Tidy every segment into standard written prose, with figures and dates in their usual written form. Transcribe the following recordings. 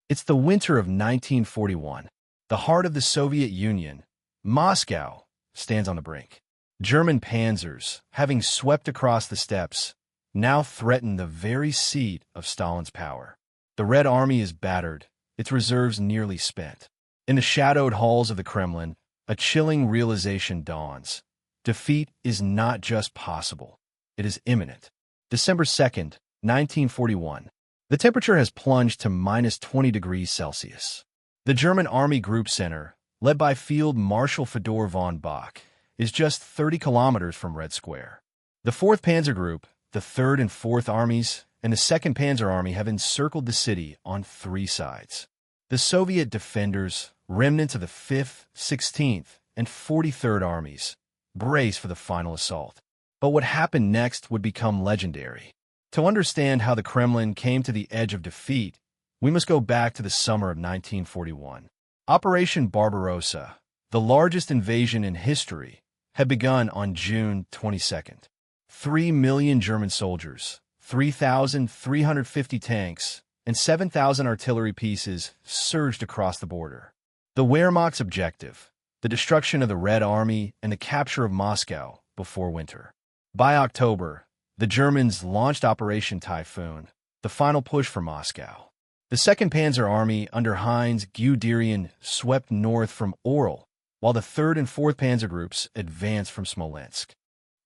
It's the winter of 1941. The heart of the Soviet Union, Moscow, stands on the brink. German panzers, having swept across the steppes, now threaten the very seat of Stalin's power. The Red Army is battered, its reserves nearly spent. In the shadowed halls of the Kremlin, a chilling realization dawns. Defeat is not just possible, it is imminent. December 2nd, 1941. The temperature has plunged to minus 20 degrees Celsius. The German Army Group Center, led by Field Marshal Fedor von Bock, is just 30 kilometers from Red Square. The 4th Panzer Group, the 3rd and 4th Armies, and the 2nd Panzer Army have encircled the city on 3 sides. The Soviet defenders, remnants of the 5th, 16th, and 43rd Armies, brace for the final assault. But what happened next would become legendary. To understand how the Kremlin came to the edge of defeat, we must go back to the summer of 1941. Operation Barbarossa, the largest invasion in history, had begun on June 22nd. 3 million German soldiers, 3,350 tanks, and 7,000 artillery pieces surged across the border. The Wehrmacht's objective, the destruction of the Red Army and the capture of Moscow before winter. By October, the Germans launched Operation Typhoon, the final push for Moscow. The 2nd Panzer Army under Heinz Guderian swept north from Orel, while the 3rd and 4th Panzer Groups advanced from Smolensk.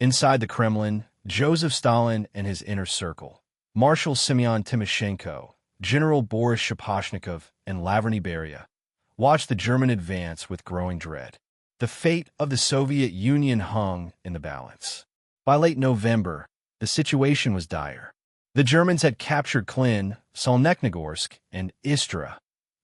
Inside the Kremlin, Joseph Stalin and his inner circle, Marshal Semyon Timoshenko, General Boris Shaposhnikov, and Lavreny Beria, watched the German advance with growing dread. The fate of the Soviet Union hung in the balance. By late November, the situation was dire. The Germans had captured Klin, Solnechnogorsk, and Istra,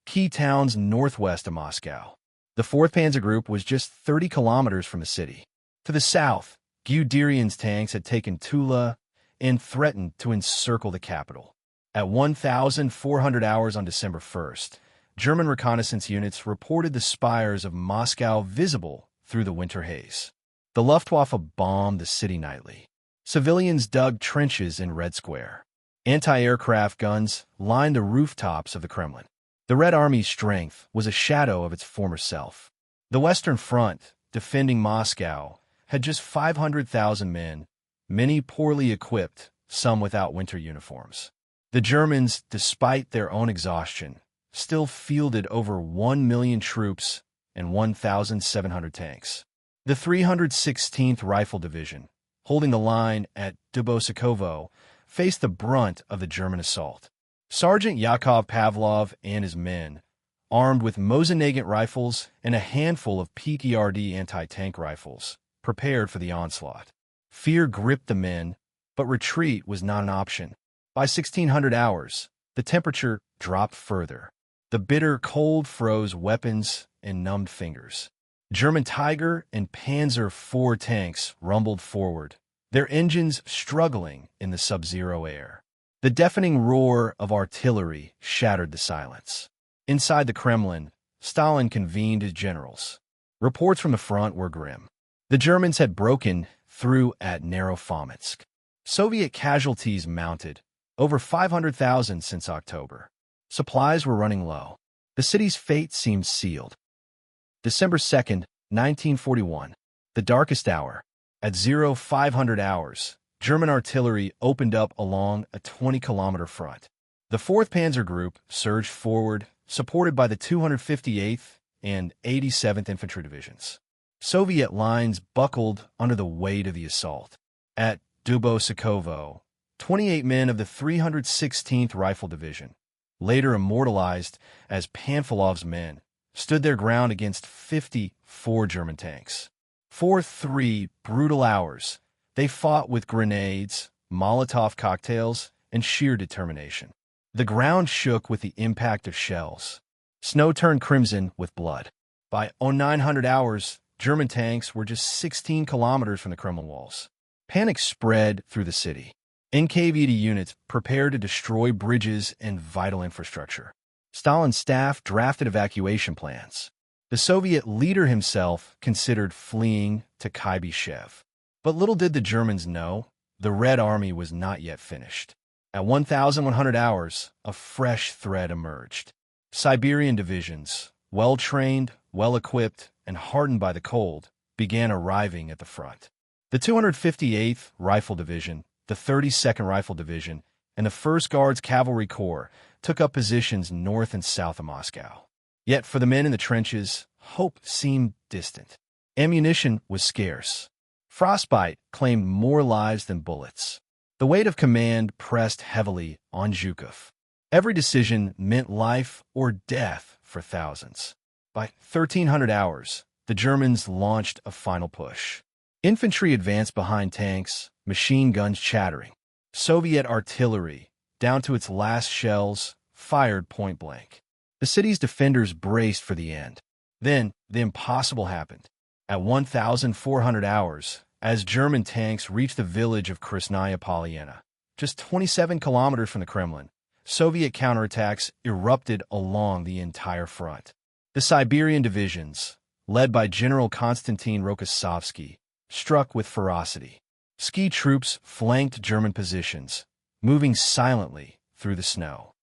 key towns northwest of Moscow. The 4th Panzer Group was just 30 kilometers from the city. To the south, Guderian's tanks had taken Tula and threatened to encircle the capital. At 1,400 hours on December 1st, German reconnaissance units reported the spires of Moscow visible through the winter haze. The Luftwaffe bombed the city nightly. Civilians dug trenches in Red Square. Anti-aircraft guns lined the rooftops of the Kremlin. The Red Army's strength was a shadow of its former self. The Western Front, defending Moscow, had just 500,000 men, many poorly equipped, some without winter uniforms. The Germans, despite their own exhaustion, still fielded over 1 million troops and 1,700 tanks. The 316th Rifle Division, holding the line at Dubosekovo, faced the brunt of the German assault. Sergeant Yakov Pavlov and his men, armed with Mosin-Nagant rifles and a handful of PKRD anti-tank rifles, prepared for the onslaught. Fear gripped the men, but retreat was not an option. By 1600 hours, the temperature dropped further. The bitter cold froze weapons and numbed fingers. German Tiger and Panzer IV tanks rumbled forward, their engines struggling in the sub-zero air. The deafening roar of artillery shattered the silence. Inside the Kremlin, Stalin convened his generals. Reports from the front were grim. The Germans had broken through at Narrofominsk. Soviet casualties mounted, over 500,000 since October. Supplies were running low. The city's fate seemed sealed. December 2nd, 1941, the darkest hour. At 0500 hours, German artillery opened up along a 20-kilometer front. The 4th Panzer Group surged forward, supported by the 258th and 87th Infantry Divisions. Soviet lines buckled under the weight of the assault. At Dubosekovo, 28 men of the 316th Rifle Division, later immortalized as Panfilov's men, stood their ground against 54 German tanks. For 3 brutal hours, they fought with grenades, Molotov cocktails, and sheer determination. The ground shook with the impact of shells. Snow turned crimson with blood. By 0900 hours, German tanks were just 16 kilometers from the Kremlin walls. Panic spread through the city. NKVD units prepared to destroy bridges and vital infrastructure. Stalin's staff drafted evacuation plans. The Soviet leader himself considered fleeing to Kuybyshev. But little did the Germans know, the Red Army was not yet finished. At 1,100 hours, a fresh threat emerged. Siberian divisions, well-trained, well-equipped, and hardened by the cold, began arriving at the front. The 258th Rifle Division, the 32nd Rifle Division, and the 1st Guards Cavalry Corps took up positions north and south of Moscow. Yet for the men in the trenches, hope seemed distant. Ammunition was scarce. Frostbite claimed more lives than bullets. The weight of command pressed heavily on Zhukov. Every decision meant life or death for thousands. By 1300 hours, the Germans launched a final push. Infantry advanced behind tanks, machine guns chattering. Soviet artillery, down to its last shells, fired point-blank. The city's defenders braced for the end. Then, the impossible happened. At 1,400 hours, as German tanks reached the village of Krasnaya Polyana, just 27 kilometers from the Kremlin, Soviet counterattacks erupted along the entire front. The Siberian divisions, led by General Konstantin Rokossovsky, struck with ferocity. Ski troops flanked German positions, moving silently through the snow.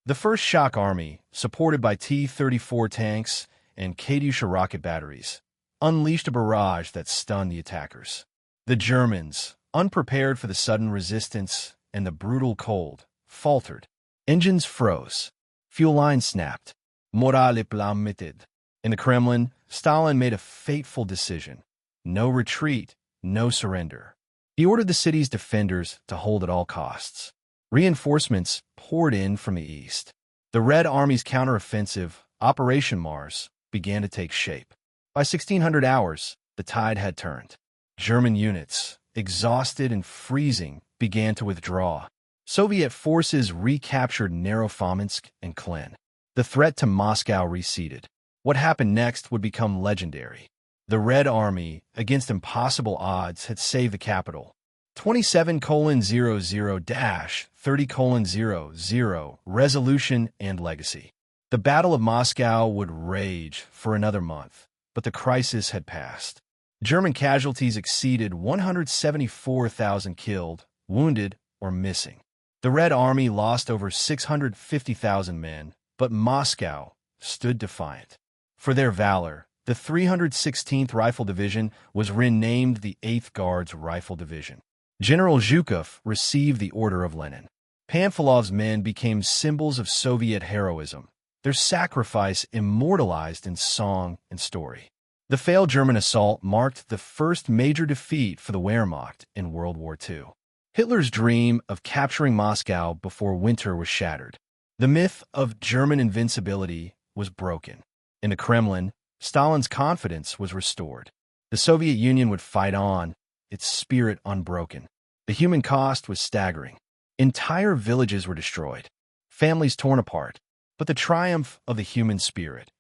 The 1st Shock Army, supported by T-34 tanks and Katyusha rocket batteries, unleashed a barrage that stunned the attackers. The Germans, unprepared for the sudden resistance and the brutal cold, faltered. Engines froze. Fuel lines snapped. Morale plummeted. In the Kremlin, Stalin made a fateful decision. No retreat, no surrender. He ordered the city's defenders to hold at all costs. Reinforcements poured in from the east. The Red Army's counteroffensive, Operation Mars, began to take shape. By 1600 hours, the tide had turned. German units, exhausted and freezing, began to withdraw. Soviet forces recaptured Narofomynsk and Klin. The threat to Moscow receded. What happened next would become legendary. The Red Army, against impossible odds, had saved the capital. 27:0-30:00 Resolution and Legacy. The Battle of Moscow would rage for another month, but the crisis had passed. German casualties exceeded 174,000 killed, wounded, or missing. The Red Army lost over 650,000 men, but Moscow stood defiant. For their valor, the 316th Rifle Division was renamed the 8th Guards Rifle Division. General Zhukov received the Order of Lenin. Panfilov's men became symbols of Soviet heroism, their sacrifice immortalized in song and story. The failed German assault marked the first major defeat for the Wehrmacht in World War II. Hitler's dream of capturing Moscow before winter was shattered. The myth of German invincibility was broken. In the Kremlin, Stalin's confidence was restored. The Soviet Union would fight on, its spirit unbroken. The human cost was staggering. Entire villages were destroyed, families torn apart. But the triumph of the human spirit,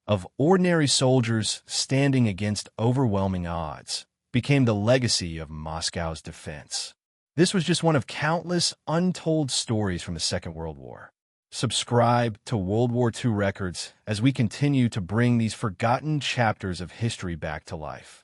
of ordinary soldiers standing against overwhelming odds, became the legacy of Moscow's defense. This was just one of countless untold stories from the Second World War. Subscribe to World War II Records as we continue to bring these forgotten chapters of history back to life.